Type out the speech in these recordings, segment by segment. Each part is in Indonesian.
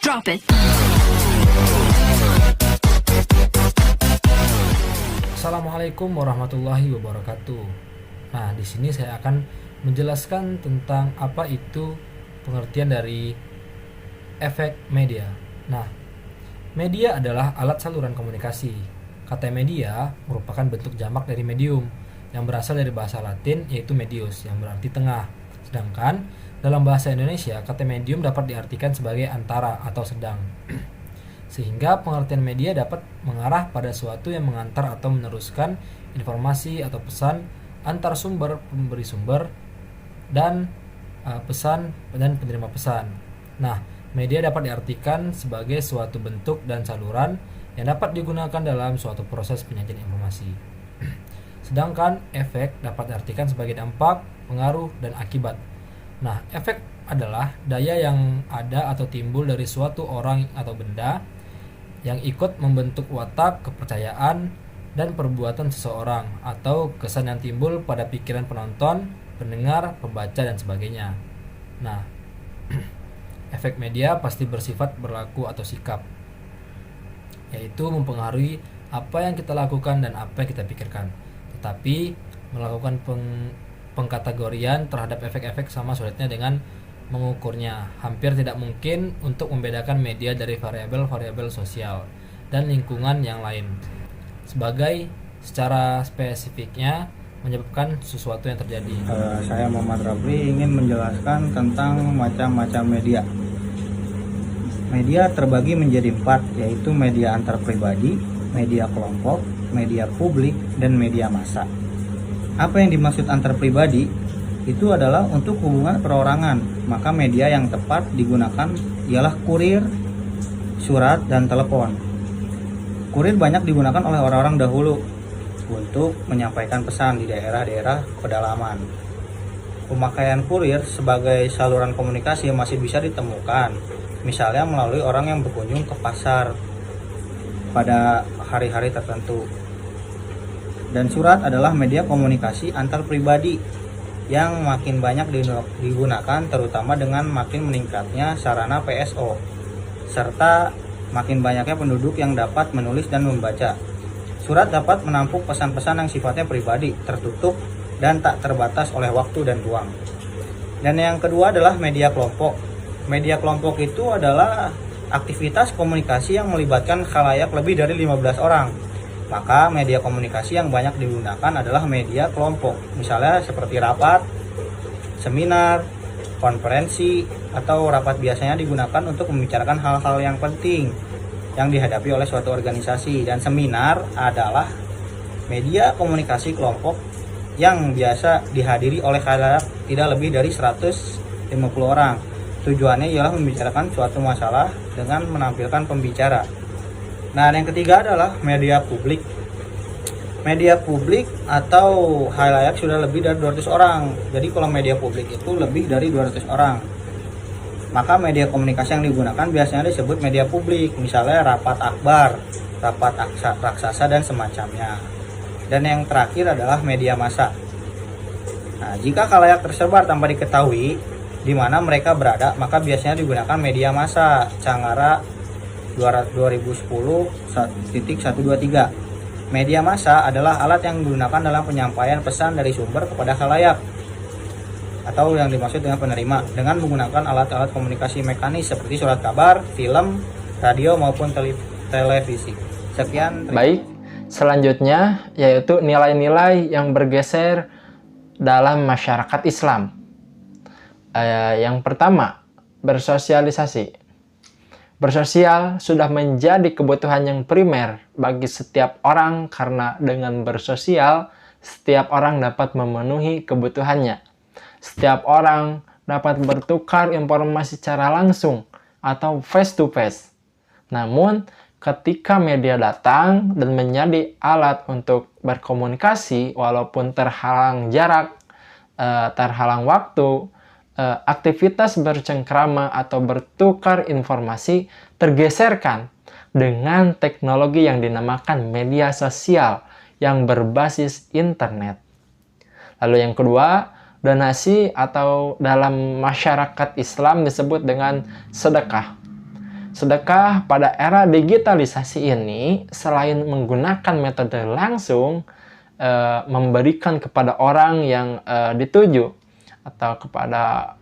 Drop it. Assalamualaikum warahmatullahi wabarakatuh. Nah, di sini saya akan menjelaskan tentang apa itu pengertian dari efek media. Nah, media adalah alat saluran komunikasi. Kata media merupakan bentuk jamak dari medium yang berasal dari bahasa Latin yaitu medius yang berarti tengah. Sedangkan dalam bahasa Indonesia, kata medium dapat diartikan sebagai antara atau sedang. Sehingga pengertian media dapat mengarah pada suatu yang mengantar atau meneruskan informasi atau pesan antar sumber pemberi sumber dan pesan dan penerima pesan. Nah, media dapat diartikan sebagai suatu bentuk dan saluran yang dapat digunakan dalam suatu proses penyajian informasi. Sedangkan efek dapat diartikan sebagai dampak, pengaruh, dan akibat. Nah, efek adalah daya yang ada atau timbul dari suatu orang atau benda yang ikut membentuk watak, kepercayaan, dan perbuatan seseorang atau kesan yang timbul pada pikiran penonton, pendengar, pembaca, dan sebagainya. Nah, efek media pasti bersifat berlaku atau sikap, yaitu mempengaruhi apa yang kita lakukan dan apa yang kita pikirkan. Tetapi melakukan pengkategorian terhadap efek-efek sama sulitnya dengan mengukurnya. Hampir tidak mungkin untuk membedakan media dari variabel-variabel sosial dan lingkungan yang lain sebagai secara spesifiknya menyebabkan sesuatu yang terjadi. Saya Muhammad Rafli ingin menjelaskan tentang macam-macam media. Media terbagi menjadi 4, yaitu media antar pribadi, media kelompok, media publik, dan media massa. Apa yang dimaksud antar pribadi? Itu adalah untuk hubungan perorangan, maka media yang tepat digunakan ialah kurir, surat, dan telepon. Kurir banyak digunakan oleh orang-orang dahulu untuk menyampaikan pesan di daerah-daerah pedalaman. Pemakaian kurir sebagai saluran komunikasi masih bisa ditemukan, misalnya melalui orang yang berkunjung ke pasar pada hari-hari tertentu. Dan surat adalah media komunikasi antar pribadi yang makin banyak digunakan terutama dengan makin meningkatnya sarana PSO serta makin banyaknya penduduk yang dapat menulis dan membaca. Surat dapat menampung pesan-pesan yang sifatnya pribadi, tertutup, dan tak terbatas oleh waktu dan ruang. Dan yang kedua adalah media kelompok. Media kelompok itu adalah aktivitas komunikasi yang melibatkan khalayak lebih dari 15 orang. Maka media komunikasi yang banyak digunakan adalah media kelompok, misalnya seperti rapat, seminar, konferensi, atau rapat biasanya digunakan untuk membicarakan hal-hal yang penting yang dihadapi oleh suatu organisasi. Dan seminar adalah media komunikasi kelompok yang biasa dihadiri oleh khalayak tidak lebih dari 150 orang. Tujuannya ialah membicarakan suatu masalah dengan menampilkan pembicara. Nah, yang ketiga adalah media publik. Media publik atau khalayak sudah lebih dari 200 orang. Jadi kalau media publik itu lebih dari 200 orang, maka media komunikasi yang digunakan biasanya disebut media publik. Misalnya rapat akbar, rapat raksasa, dan semacamnya. Dan yang terakhir adalah media massa. Nah, jika khalayak tersebar tanpa diketahui di mana mereka berada, maka biasanya digunakan media massa. Canggara 2010.123. Media massa adalah alat yang digunakan dalam penyampaian pesan dari sumber kepada khalayak atau yang dimaksud dengan penerima dengan menggunakan alat-alat komunikasi mekanis seperti surat kabar, film, radio maupun televisi. Sekian. Baik, selanjutnya yaitu nilai-nilai yang bergeser dalam masyarakat Islam. Yang pertama, bersosialisasi. Bersosial sudah menjadi kebutuhan yang primer bagi setiap orang karena dengan bersosial, setiap orang dapat memenuhi kebutuhannya. Setiap orang dapat bertukar informasi secara langsung atau face to face. Namun, ketika media datang dan menjadi alat untuk berkomunikasi walaupun terhalang jarak, terhalang waktu, aktivitas bercengkrama atau bertukar informasi tergeserkan dengan teknologi yang dinamakan media sosial yang berbasis internet. Lalu yang kedua, donasi atau dalam masyarakat Islam disebut dengan sedekah. Sedekah pada era digitalisasi ini, selain menggunakan metode langsung, memberikan kepada orang yang dituju atau kepada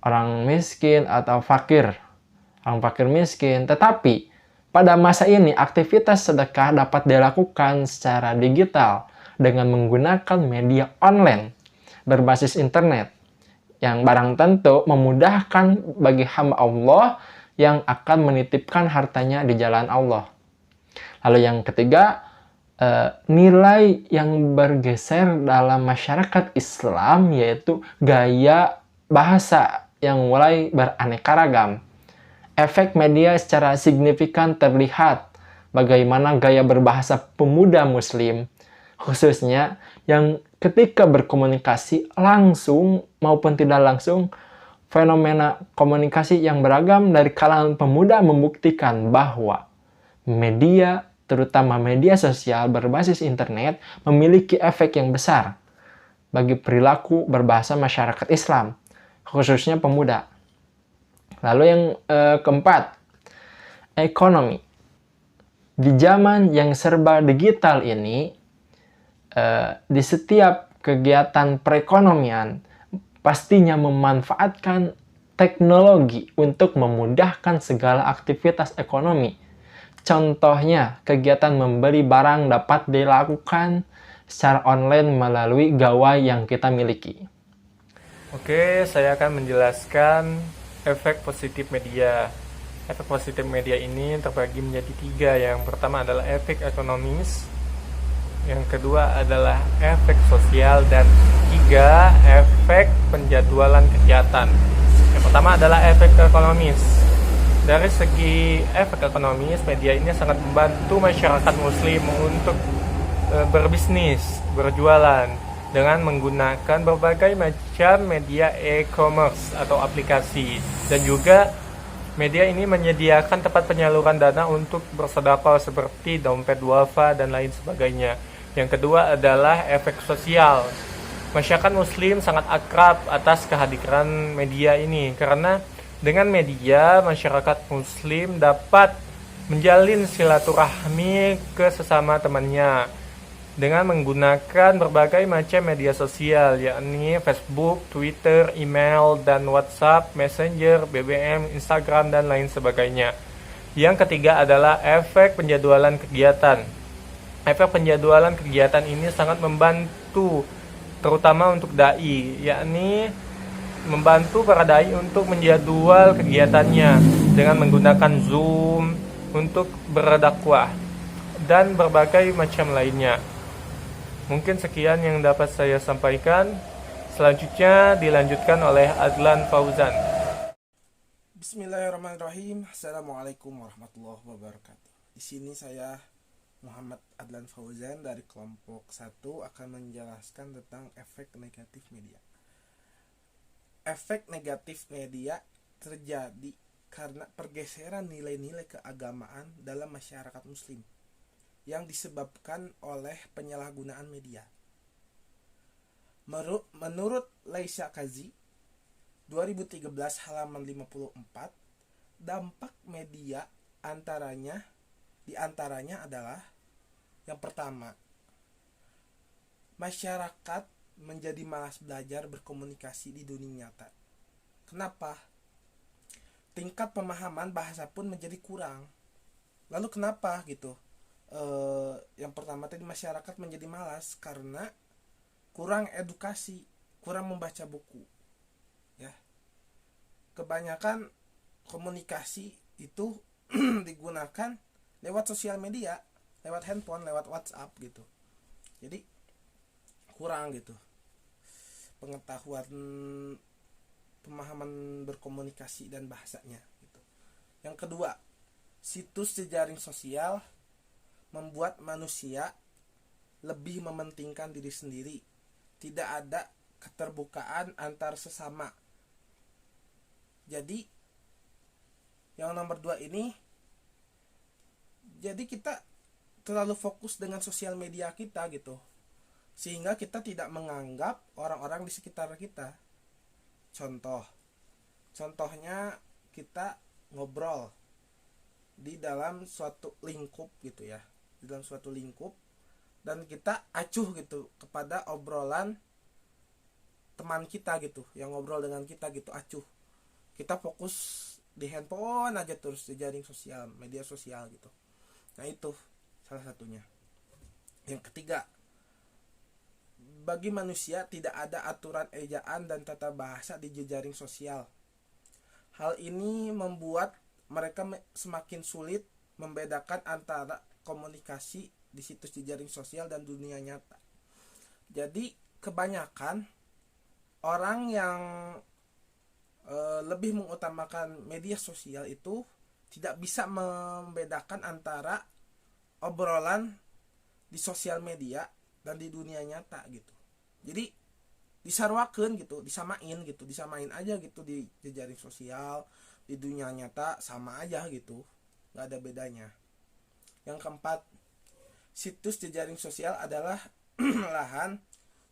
orang miskin atau orang fakir miskin. Tetapi pada masa ini aktivitas sedekah dapat dilakukan secara digital dengan menggunakan media online berbasis internet yang barang tentu memudahkan bagi hamba Allah yang akan menitipkan hartanya di jalan Allah. Lalu yang ketiga, nilai yang bergeser dalam masyarakat Islam yaitu gaya bahasa yang mulai beraneka ragam. Efek media secara signifikan terlihat bagaimana gaya berbahasa pemuda Muslim, khususnya yang ketika berkomunikasi langsung maupun tidak langsung. Fenomena komunikasi yang beragam dari kalangan pemuda membuktikan bahwa media, terutama media sosial berbasis internet, memiliki efek yang besar bagi perilaku berbahasa masyarakat Islam, khususnya pemuda. Lalu yang keempat, ekonomi. Di zaman yang serba digital ini, di setiap kegiatan perekonomian pastinya memanfaatkan teknologi untuk memudahkan segala aktivitas ekonomi. Contohnya, kegiatan membeli barang dapat dilakukan secara online melalui gawai yang kita miliki. Oke, saya akan menjelaskan efek positif media. Efek positif media ini terbagi menjadi 3. Yang pertama adalah efek ekonomis, yang kedua adalah efek sosial, dan 3, efek penjadwalan kegiatan. Yang pertama adalah efek ekonomis. Dari segi efek ekonomis, media ini sangat membantu masyarakat muslim untuk berbisnis, berjualan dengan menggunakan berbagai macam media e-commerce atau aplikasi. Dan juga media ini menyediakan tempat penyaluran dana untuk bersedekah seperti dompet duafa dan lain sebagainya. Yang kedua adalah efek sosial. Masyarakat muslim sangat akrab atas kehadiran media ini karena dengan media masyarakat muslim dapat menjalin silaturahmi ke sesama temannya dengan menggunakan berbagai macam media sosial, yakni Facebook, Twitter, email, dan WhatsApp, Messenger, BBM, Instagram, dan lain sebagainya. Yang ketiga adalah efek penjadwalan kegiatan. Efek penjadwalan kegiatan ini sangat membantu, terutama untuk dai, yakni membantu para dai untuk menjadwal kegiatannya dengan menggunakan Zoom untuk berdakwah dan berbagai macam lainnya. Mungkin sekian yang dapat saya sampaikan. Selanjutnya dilanjutkan oleh Adlan Fauzan. Bismillahirrahmanirrahim. Assalamualaikum warahmatullahi wabarakatuh. Di sini saya Muhammad Adlan Fauzan dari kelompok 1 akan menjelaskan tentang efek negatif media. Efek negatif media terjadi karena pergeseran nilai-nilai keagamaan dalam masyarakat muslim yang disebabkan oleh penyalahgunaan media. Menurut Laisha Kazi 2013 halaman 54, dampak media di antaranya adalah yang pertama, masyarakat menjadi malas belajar berkomunikasi di dunia nyata. Kenapa? Tingkat pemahaman bahasa pun menjadi kurang. Lalu kenapa gitu? Yang pertama tadi masyarakat menjadi malas karena kurang edukasi, kurang membaca buku. Ya. Kebanyakan komunikasi itu digunakan lewat sosial media, lewat handphone, lewat WhatsApp gitu. Jadi kurang gitu pengetahuan, pemahaman berkomunikasi dan bahasanya gitu. Yang kedua, situs jejaring sosial membuat manusia lebih mementingkan diri sendiri. Tidak ada keterbukaan antar sesama. Jadi yang nomor 2 ini, jadi kita terlalu fokus dengan sosial media kita gitu, sehingga kita tidak menganggap orang-orang di sekitar kita. Contohnya kita ngobrol di dalam suatu lingkup gitu ya, di dalam suatu lingkup, dan kita acuh gitu kepada obrolan teman kita gitu yang ngobrol dengan kita gitu, acuh, kita fokus di handphone aja terus, di jaring sosial, media sosial gitu. Nah itu salah satunya. Yang ketiga, bagi manusia tidak ada aturan ejaan dan tata bahasa di jejaring sosial. Hal ini membuat mereka semakin sulit membedakan antara komunikasi di situs jejaring sosial dan dunia nyata. Jadi kebanyakan orang yang lebih mengutamakan media sosial itu tidak bisa membedakan antara obrolan di sosial media dan di dunia nyata gitu. Jadi disarwakeun gitu, disamain aja gitu, di jejaring sosial, di dunia nyata sama aja gitu, nggak ada bedanya. Yang keempat, situs jejaring sosial adalah lahan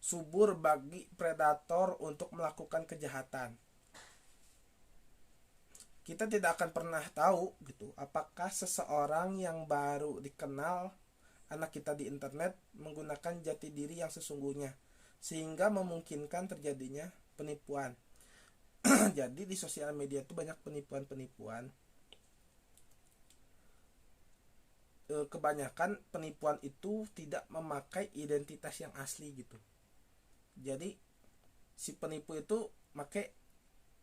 subur bagi predator untuk melakukan kejahatan. Kita tidak akan pernah tahu gitu apakah seseorang yang baru dikenal anak kita di internet menggunakan jati diri yang sesungguhnya, sehingga memungkinkan terjadinya penipuan. Jadi di sosial media itu banyak penipuan-penipuan. Kebanyakan penipuan itu tidak memakai identitas yang asli gitu. Jadi si penipu itu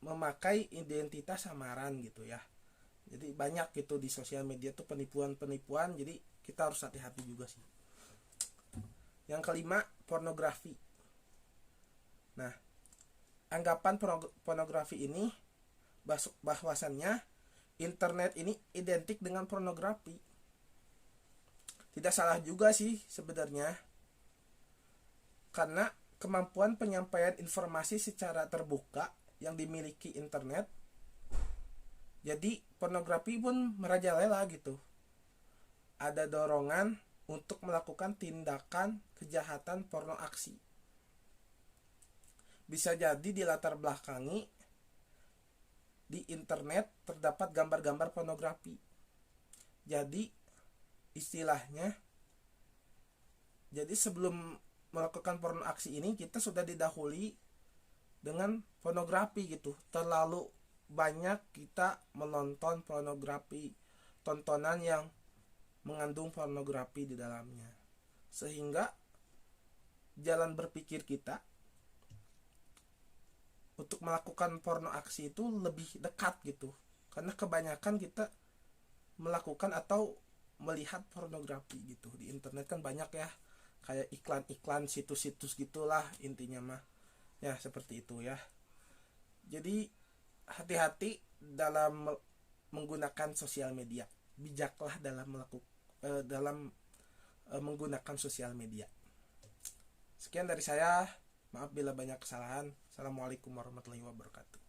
memakai identitas samaran gitu ya. Jadi banyak gitu di sosial media tuh penipuan-penipuan, jadi kita harus hati-hati juga sih. Yang kelima, pornografi. Nah, anggapan pornografi ini bahwasannya internet ini identik dengan pornografi. Tidak salah juga sih sebenarnya, karena kemampuan penyampaian informasi secara terbuka yang dimiliki internet, jadi pornografi pun merajalela gitu. Ada dorongan untuk melakukan tindakan kejahatan porno aksi. Bisa jadi di latar belakangi di internet terdapat gambar-gambar pornografi. Jadi istilahnya, jadi sebelum melakukan porno aksi ini kita sudah didahului dengan pornografi gitu. Terlalu banyak kita menonton pornografi, tontonan yang mengandung pornografi di dalamnya, sehingga jalan berpikir kita untuk melakukan porno aksi itu lebih dekat gitu, karena kebanyakan kita melakukan atau melihat pornografi gitu. Di internet kan banyak ya, kayak iklan-iklan situs-situs gitulah intinya mah ya, seperti itu ya. Jadi hati-hati dalam menggunakan sosial media, bijaklah dalam menggunakan sosial media. Sekian dari saya, maaf bila banyak kesalahan. Assalamualaikum warahmatullahi wabarakatuh.